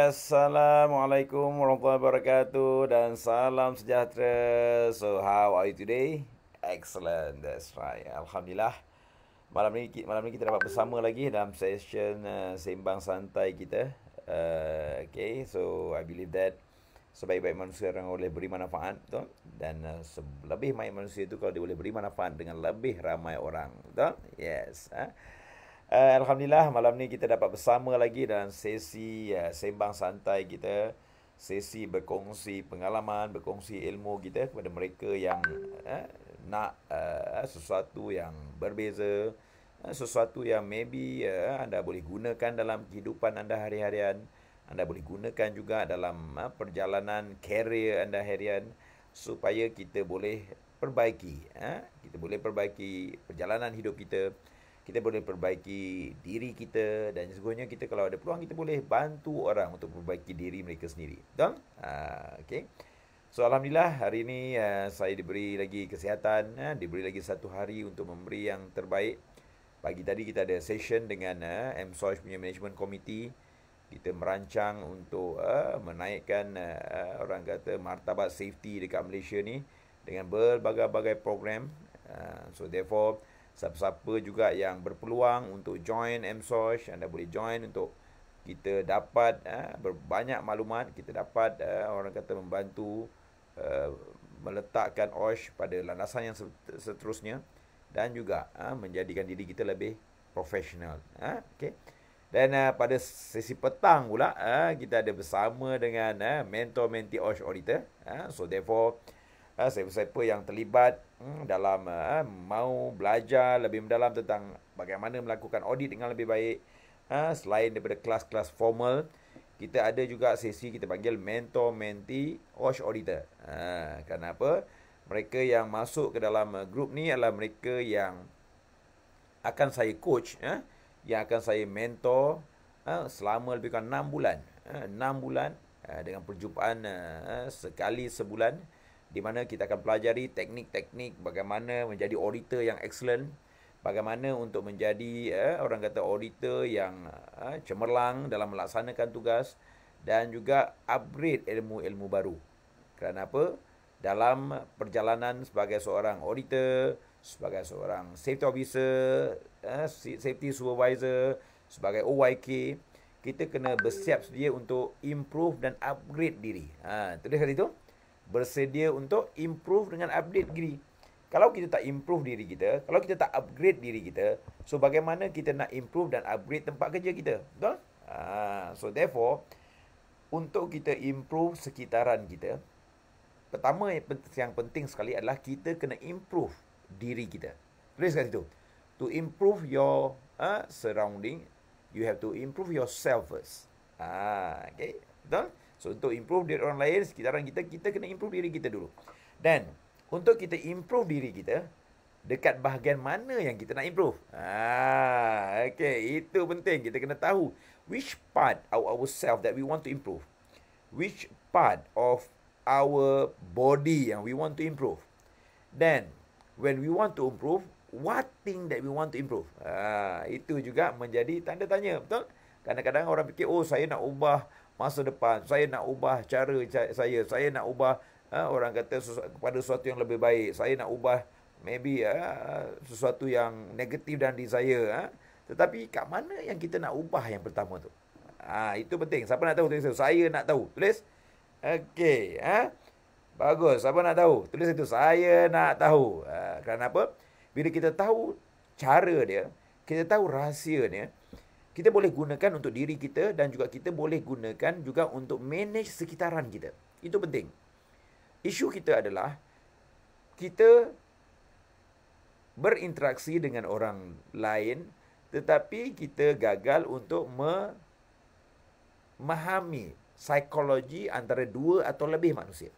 Assalamualaikum warahmatullahi wabarakatuh dan salam sejahtera. So how are you today? Excellent, that's right. Alhamdulillah. Malam ni kita dapat bersama lagi dalam session sembang santai kita. Okay, so I believe that sebaik-baik manusia orang boleh beri manfaat, betul? Dan lebih baik manusia itu kalau dia boleh beri manfaat dengan lebih ramai orang, betul? Yes. Alhamdulillah, malam ni kita dapat bersama lagi dalam sesi sembang santai kita. Sesi berkongsi pengalaman, berkongsi ilmu kita kepada mereka yang nak sesuatu yang berbeza, sesuatu yang maybe anda boleh gunakan dalam kehidupan anda hari-harian. Anda boleh gunakan juga dalam perjalanan career anda harian, supaya kita boleh perbaiki, kita boleh perbaiki perjalanan hidup kita. Kita boleh perbaiki diri kita, dan sesungguhnya kita kalau ada peluang kita boleh bantu orang untuk perbaiki diri mereka sendiri. Betul? Okay. So Alhamdulillah hari ini saya diberi lagi kesihatan, diberi lagi satu hari untuk memberi yang terbaik. Pagi tadi kita ada session dengan MSOIS punya management committee. Kita merancang untuk menaikkan orang kata martabat safety dekat Malaysia ni dengan berbagai-bagai program. So therefore siapa-siapa juga yang berpeluang untuk join MSOIS, anda boleh join untuk kita dapat berbanyak maklumat, kita dapat orang kata membantu meletakkan OIS pada landasan yang seterusnya, dan juga menjadikan diri kita lebih profesional. Okay. Dan pada sesi petang pula kita ada bersama dengan mentor-mentee OIS auditor. So therefore siapa-siapa yang terlibat dalam mau belajar lebih mendalam tentang bagaimana melakukan audit dengan lebih baik, selain daripada kelas-kelas formal, kita ada juga sesi kita panggil mentor-mentee OIS auditor. Kenapa? Mereka yang masuk ke dalam grup ni adalah mereka yang akan saya coach, yang akan saya mentor selama lebih kurang 6 bulan. 6 bulan dengan perjumpaan sekali sebulan, di mana kita akan pelajari teknik-teknik bagaimana menjadi auditor yang excellent, bagaimana untuk menjadi orang kata auditor yang cemerlang dalam melaksanakan tugas, dan juga upgrade ilmu-ilmu baru. Kerana apa? Dalam perjalanan sebagai seorang auditor, sebagai seorang safety officer, safety supervisor, sebagai OYK, kita kena bersiap sedia untuk improve dan upgrade diri. Tulis kat situ. Bersedia untuk improve dengan update diri. Kalau kita tak improve diri kita, kalau kita tak upgrade diri kita, so bagaimana kita nak improve dan upgrade tempat kerja kita? Betul? So therefore, untuk kita improve sekitaran kita, pertama yang penting sekali adalah kita kena improve diri kita. Tulis kat situ. To improve your surrounding, you have to improve yourself first. Okay? Betul? So untuk improve diri orang lain, sekitaran kita, kita kena improve diri kita dulu. Dan untuk kita improve diri kita, dekat bahagian mana yang kita nak improve? Okay, itu penting. Kita kena tahu which part of ourselves that we want to improve. Which part of our body yang we want to improve. Then, when we want to improve, what thing that we want to improve? Itu juga menjadi tanda tanya, betul? Kadang-kadang orang fikir, oh saya nak ubah masa depan, saya nak ubah cara saya nak ubah orang kata kepada sesuatu yang lebih baik, saya nak ubah maybe sesuatu yang negatif dalam diri saya. Tetapi kat mana yang kita nak ubah yang pertama tu? Itu penting. Siapa nak tahu? Tulis. Saya nak tahu. Tulis. Okey. Bagus. Siapa nak tahu? Tulis itu. Saya nak tahu. Kerana apa? Bila kita tahu cara dia, kita tahu rahsia dia, kita boleh gunakan untuk diri kita, dan juga kita boleh gunakan juga untuk manage sekitaran kita. Itu penting. Isu kita adalah kita berinteraksi dengan orang lain, tetapi kita gagal untuk memahami psikologi antara dua atau lebih manusia.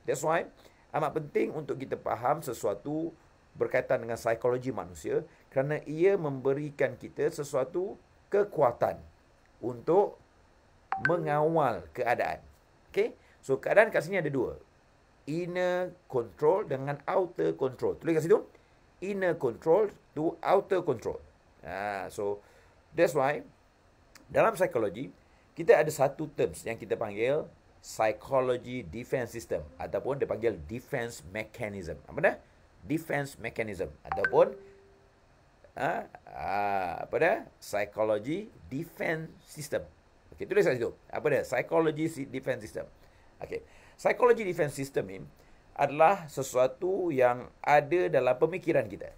That's why amat penting untuk kita faham sesuatu berkaitan dengan psikologi manusia, kerana ia memberikan kita sesuatu kekuatan untuk mengawal keadaan. Okay? So, keadaan kat sini ada dua. Inner control dengan outer control. Tulis kat situ. Inner control to outer control. So, that's why dalam psikologi, kita ada satu terms yang kita panggil psychology defense system ataupun dipanggil defense mechanism. Apa dah? Defense mechanism ataupun apa dah? Psychology defense system. Okey, tulis kat situ. Apa dia? Psychology defense system. Okey. Psychology defense system ni adalah sesuatu yang ada dalam pemikiran kita.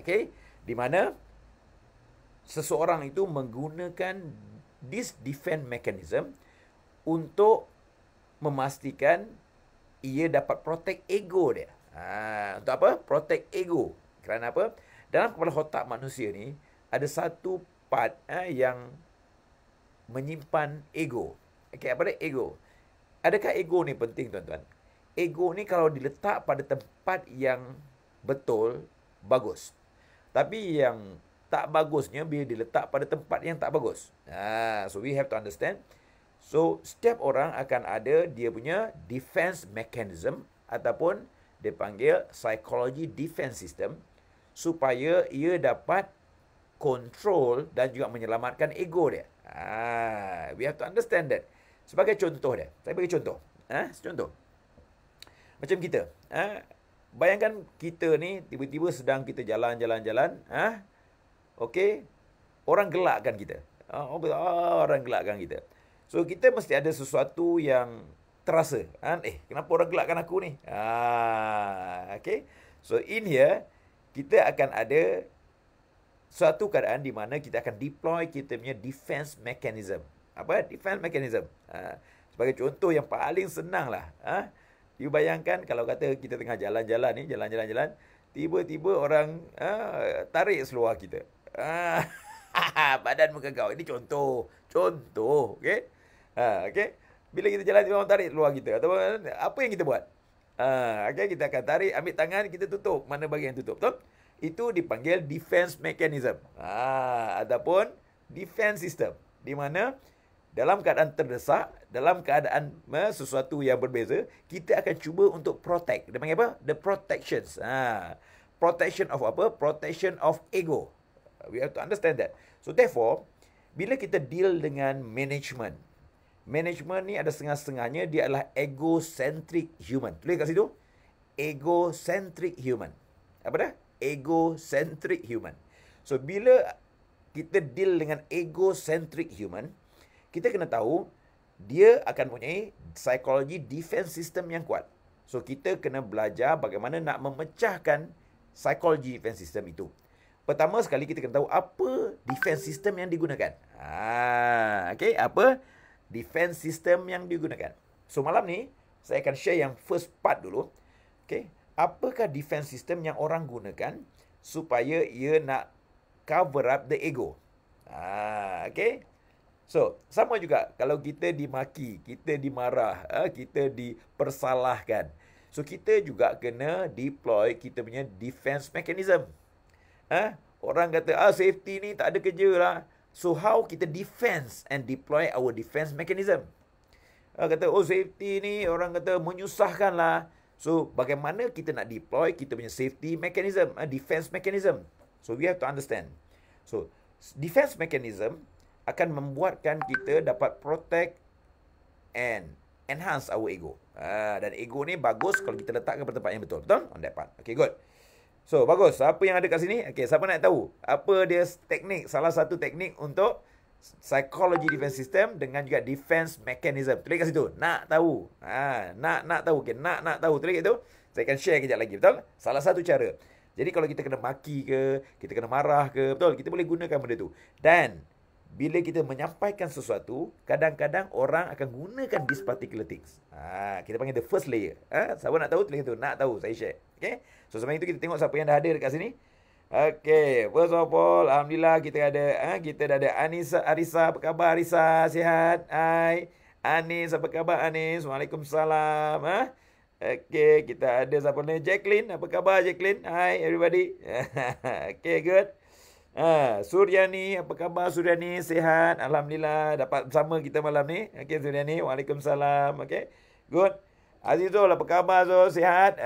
Okey. Di mana seseorang itu menggunakan this defense mechanism untuk memastikan ia dapat protect ego dia. Untuk apa? Protect ego. Kerana apa? Dalam kepala otak manusia ni ada satu part yang menyimpan ego. Okey, apa dia? Ego. Adakah ego ni penting, tuan-tuan? Ego ni kalau diletak pada tempat yang betul, bagus. Tapi yang tak bagusnya bila diletak pada tempat yang tak bagus. So we have to understand. So setiap orang akan ada dia punya defense mechanism ataupun dia panggil psychology defense system supaya ia dapat control dan juga menyelamatkan ego dia. We have to understand that. Sebagai contoh dia, saya bagi contoh. Contoh. Macam kita. Bayangkan kita ni tiba-tiba sedang kita jalan-jalan-jalan. Okey. Orang gelakkan kita. Orang gelakkan kita. So, kita mesti ada sesuatu yang terasa. Kenapa orang gelakkan aku ni? Okey. So, in here, kita akan ada suatu keadaan di mana kita akan deploy kita punya defense mechanism. Apa? Defense mechanism. Sebagai contoh yang paling senang lah. You bayangkan kalau kata kita tengah jalan-jalan ni, jalan-jalan, tiba-tiba orang tarik seluar kita. Badan muka kau. Ini contoh. Contoh. Okay? Okay? Bila kita jalan, orang tarik seluar kita. Atau apa yang kita buat? Okay? Kita akan tarik, ambil tangan, kita tutup. Mana bagian yang tutup? Betul? Itu dipanggil defense mechanism. Ataupun defense system. Di mana dalam keadaan terdesak, dalam keadaan sesuatu yang berbeza, kita akan cuba untuk protect. Dia panggil apa? The protections. Protection of apa? Protection of ego. We have to understand that. So therefore, bila kita deal dengan management, management ni ada setengah-setengahnya dia adalah egocentric human. Tulis kat situ. Egocentric human. Apa dah? Egocentric human. So bila kita deal dengan egocentric human, kita kena tahu dia akan mempunyai psychology defense system yang kuat. So kita kena belajar bagaimana nak memecahkan psychology defense system itu. Pertama sekali kita kena tahu apa defense system yang digunakan. Okay, apa defense system yang digunakan. So malam ni saya akan share yang first part dulu. Okay, apakah defense system yang orang gunakan supaya ia nak cover up the ego. Okay. So, sama juga kalau kita dimaki, kita dimarah, kita dipersalahkan. So, kita juga kena deploy kita punya defense mechanism. Orang kata, safety ni tak ada kerja lah. So, how kita defense and deploy our defense mechanism? Kata, safety ni orang kata menyusahkan lah. So, bagaimana kita nak deploy kita punya safety mechanism, defense mechanism? So, we have to understand. So, defense mechanism akan membuatkan kita dapat protect and enhance our ego. Dan ego ni bagus kalau kita letakkan pada tempat yang betul. Betul? On that part. Okay, good. So, bagus. Apa yang ada kat sini? Okay, siapa nak tahu? Apa dia teknik? Salah satu teknik untuk psychology defense system dengan juga defense mechanism. Tulis kat situ. Nak tahu. Nak tahu. Okay, nak tahu. Tulis kat situ. Saya akan share kejap lagi. Betul? Salah satu cara. Jadi, kalau kita kena maki ke, kita kena marah ke, betul? Kita boleh gunakan benda tu. Dan bila kita menyampaikan sesuatu, kadang-kadang orang akan gunakan this particular things. Kita panggil the first layer. Siapa nak tahu, tulis itu. Nak tahu, saya share. Okay? So, sebelum itu kita tengok siapa yang dah ada dekat sini. Okay. First of all, Alhamdulillah kita ada, kita dah ada Arisa. Apa khabar Arisa? Sihat? Hai. Anis, apa khabar Anis? Waalaikumsalam. Okay, kita ada siapa ni? Jacqueline. Apa khabar Jacqueline? Hai everybody. Okay, good. Suryani, apa khabar Suryani? Sihat? Alhamdulillah. Dapat bersama kita malam ni. Okay, Suryani. Waalaikumsalam. Okay, good. Azizul, apa khabar Zul? Sihat?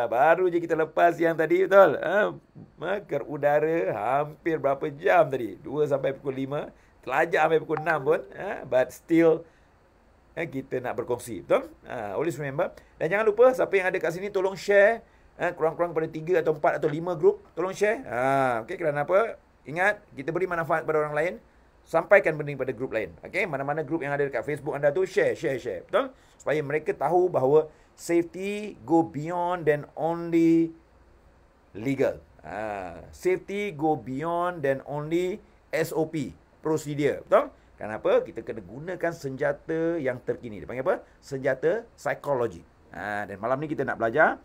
Baru je kita lepas yang tadi, betul? Ke udara hampir berapa jam tadi? 2 sampai pukul 5. Telajak sampai pukul 6 pun, but still kita nak berkongsi. Betul? Always remember. Dan jangan lupa, siapa yang ada kat sini, tolong share. Kurang-kurang pada 3 atau 4 atau 5 grup. Tolong share. Okay, kerana apa? Ingat, kita beri manfaat pada orang lain. Sampaikan benda pada grup lain. Okay, mana-mana grup yang ada dekat Facebook anda tu, share. Betul? Supaya mereka tahu bahawa safety go beyond than only legal. Safety go beyond than only SOP, prosedur. Betul? Kenapa? Kita kena gunakan senjata yang terkini. Dia panggil apa? Senjata psikologi. Dan malam ni kita nak belajar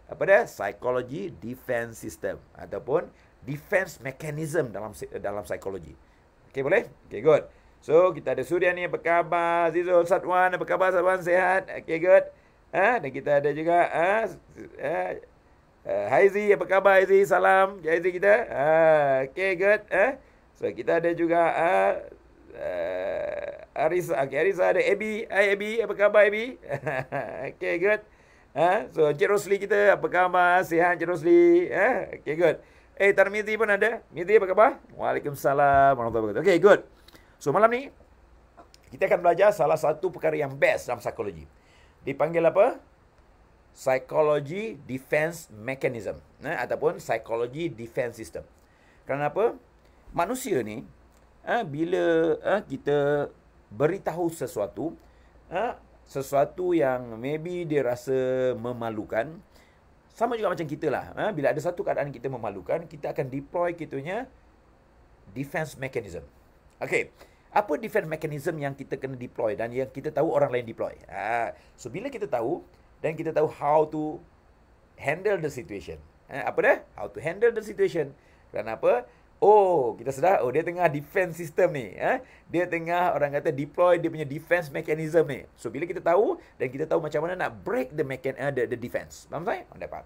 apa dia? Psychology defense system ataupun defense mechanism dalam psikologi. Okay, boleh? Okay, good. So, kita ada Surya ni, apa khabar? Zizul Satwan, apa khabar Satwan? Sehat? Okay, good. Dan kita ada juga Haizi, apa khabar Haizi? Salam Haizi kita. Okay, good. So, kita ada juga Arisa. Okay, Arisa ada Abby. Hai Abby, apa khabar Abby? Okay, good. So, Encik Rosli kita, apa khabar? Sihat Encik Rosli? Okay, good. Tarmizi pun ada. Mizi, apa khabar? Waalaikumsalam warahmatullahi wabarakatuh. Okay, good. So, malam ni kita akan belajar salah satu perkara yang best dalam psikologi. Dipanggil apa? Psychology Defense Mechanism. Ataupun Psychology Defense System. Kerana apa? Manusia ni, bila kita beritahu sesuatu, sesuatu yang maybe dia rasa memalukan, sama juga macam kita lah. Bila ada satu keadaan kita memalukan, kita akan deploy kitanya defense mechanism. Okay. Apa defense mechanism yang kita kena deploy dan yang kita tahu orang lain deploy? So, bila kita tahu dan kita tahu how to handle the situation. Apa dah? How to handle the situation. Kerana apa? Kita sedar, dia tengah defense system ni. Dia tengah, orang kata, deploy dia punya defense mechanism ni. So, bila kita tahu, dan kita tahu macam mana nak break the defense. Faham saya? Dapat.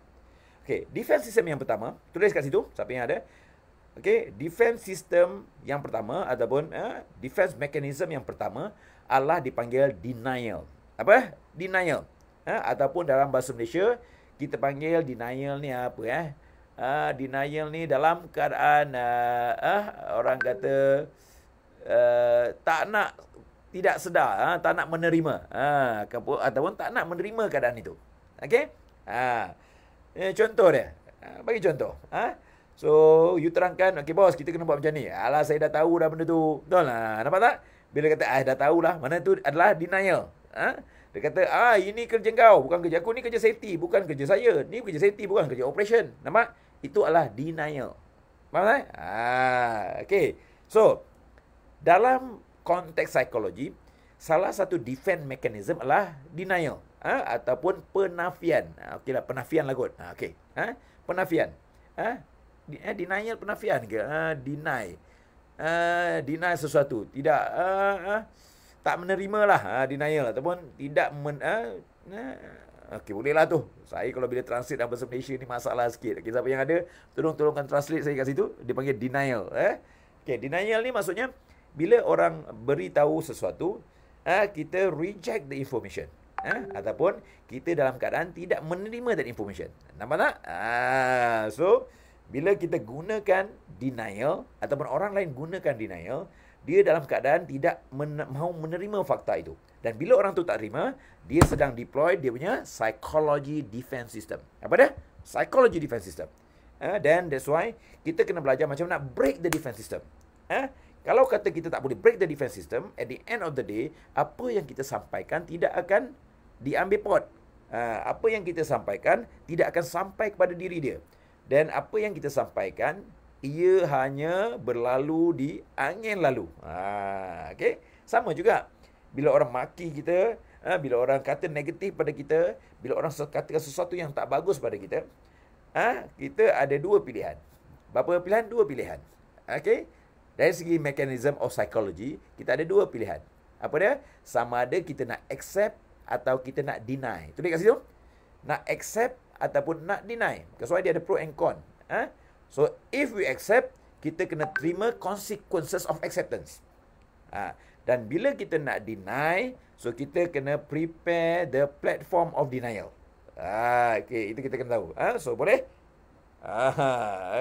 Okay, defense system yang pertama, tulis kat situ, siapa yang ada. Okay, defense system yang pertama, ataupun defense mechanism yang pertama, adalah dipanggil denial. Apa? Denial. Ataupun dalam bahasa Malaysia, kita panggil denial ni apa? Denial ni dalam keadaan orang kata tidak sedar, tak nak menerima, ataupun tak nak menerima keadaan itu. Okey? Contoh dia. Bagi contoh. So, you terangkan, okey bos, kita kena buat macam ni. Alah, saya dah tahu dah benda tu. Betul lah. Nampak tak? Bila kata, dah tahulah, mana tu adalah denial. Dia kata, ini kerja kau, bukan kerja aku. Ni kerja safety, bukan kerja saya. Ni kerja safety, bukan kerja operation. Nampak? Itu adalah denial. Faham tak? Okay. So, dalam konteks psikologi, salah satu defense mechanism adalah denial. Ataupun penafian. Okeylah, penafian lah kot. Okay. Penafian. Denial penafian ke? Deny. Deny sesuatu. Tidak, tak menerima lah. Denial. Ataupun tidak okey, bolehlah tu. Saya kalau bila translate dalam bahasa Malaysia ni masalah sikit. Okay, siapa yang ada, tolongkan translate saya kat situ. Dia panggil denial. Okay, denial ni maksudnya, bila orang beritahu sesuatu, kita reject the information. Ataupun kita dalam keadaan tidak menerima that information. Nampak tak? So, bila kita gunakan denial, ataupun orang lain gunakan denial, dia dalam keadaan tidak mahu menerima fakta itu. Dan bila orang tu tak terima, dia sedang deploy dia punya psychology defense system. Apa dia? Psychology defense system. Then that's why kita kena belajar macam nak break the defense system. Kalau kata kita tak boleh break the defense system, at the end of the day, apa yang kita sampaikan tidak akan diambil pot. Apa yang kita sampaikan tidak akan sampai kepada diri dia. Dan apa yang kita sampaikan, ia hanya berlalu di angin lalu. Okay? Sama juga. Bila orang maki kita, bila orang kata negatif pada kita, bila orang katakan sesuatu yang tak bagus pada kita, kita ada dua pilihan. Berapa pilihan? Dua pilihan. Okay? Dari segi mechanism of psychology, kita ada dua pilihan. Apa dia? Sama ada kita nak accept atau kita nak deny. Tulis kat situ. Nak accept ataupun nak deny. That's why dia ada pro and con. So, if we accept, kita kena terima consequences of acceptance. Dan bila kita nak deny, so kita kena prepare the platform of denial. Okay, itu kita kena tahu. So, boleh?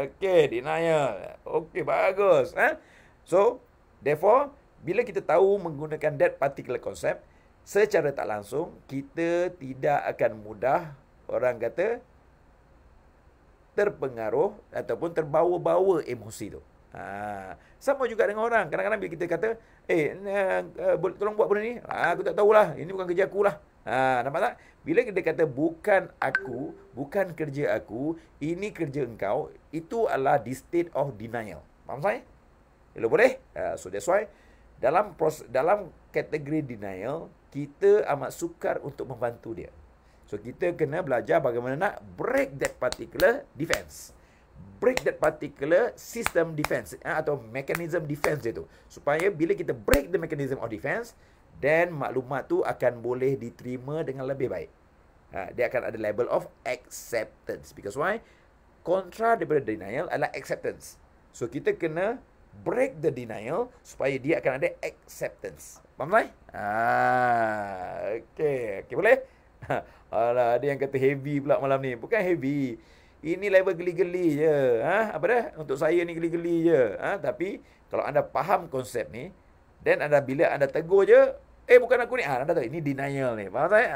Okay, denial. Okay, bagus. So, Therefore, bila kita tahu menggunakan that particular concept, secara tak langsung, kita tidak akan mudah, orang kata, terpengaruh ataupun terbawa-bawa emosi tu. Sama juga dengan orang. Kadang-kadang bila kita kata, tolong buat benda ni. Aku tak tahulah. Ini bukan kerja aku lah. Nampak tak? Bila kita kata bukan aku, bukan kerja aku, ini kerja engkau, itu adalah the state of denial. Faham saya? Kalau boleh? So that's why dalam kategori denial, kita amat sukar untuk membantu dia. So kita kena belajar bagaimana nak break that particular defense. Break that particular system defense atau mechanism defense dia tu. Supaya bila kita break the mechanism of defense, then maklumat tu akan boleh diterima dengan lebih baik. Dia akan ada level of acceptance. Because why? Kontra daripada denial adalah acceptance. So kita kena break the denial supaya dia akan ada acceptance. Faham tak? Okay, boleh? Alah, ada yang kata heavy pula malam ni. Bukan heavy. Ini level geli-geli je. Apa dah? Untuk saya ni geli-geli je. Tapi kalau anda faham konsep ni, then bila anda tegur je, bukan aku ni. Anda tahu ini denial ni. Faham tak?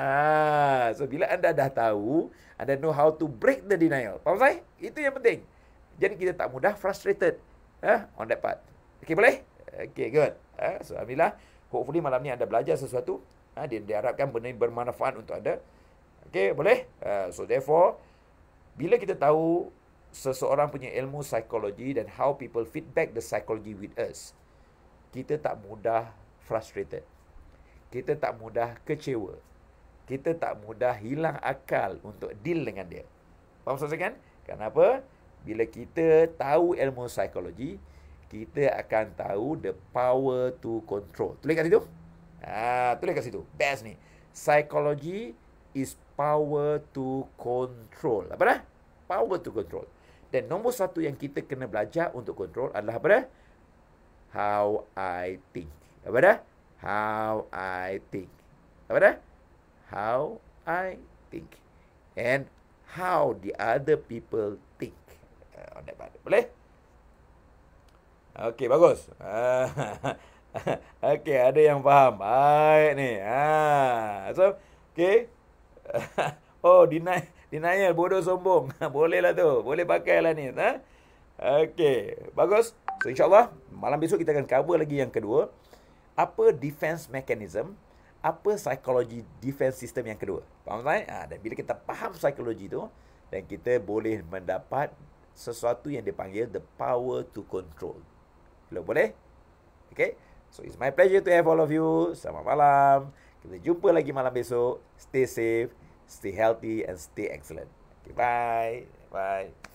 So bila anda dah tahu, anda know how to break the denial. Faham tak? Itu yang penting. Jadi kita tak mudah frustrated on that part. Okay, boleh? Okay, good. So alhamdulillah, hopefully malam ni anda belajar sesuatu. Diharapkan benda ini bermanfaat untuk anda. Okay, boleh? So therefore, bila kita tahu seseorang punya ilmu psikologi dan how people feedback the psychology with us, kita tak mudah frustrated. Kita tak mudah kecewa. Kita tak mudah hilang akal untuk deal dengan dia. Faham saya kan? Kenapa? Bila kita tahu ilmu psikologi, kita akan tahu the power to control. Tulis kat situ. Tulis kat situ. Best ni. Psychology is power to control. Apa dah? Power to control. Dan nombor satu yang kita kena belajar untuk control adalah apa dah? How I think. Apa dah? How I think. Apa dah? How I think. And how the other people think. On that part. Boleh? Okey, bagus. Okey, ada yang faham. Baik ni. So, okey. Denial, bodoh sombong. Boleh lah tu. Boleh pakai lah ni. Okey, bagus. So, insyaAllah, malam besok kita akan cover lagi yang kedua. Apa defense mechanism? Apa psikologi defense system yang kedua? Faham tak? Dan bila kita faham psikologi tu, dan kita boleh mendapat sesuatu yang dipanggil the power to control. Kalau boleh? Okay? So, it's my pleasure to have all of you. Selamat malam. Kita jumpa lagi malam besok. Stay safe, stay healthy, and stay excellent. Okay, bye. Bye.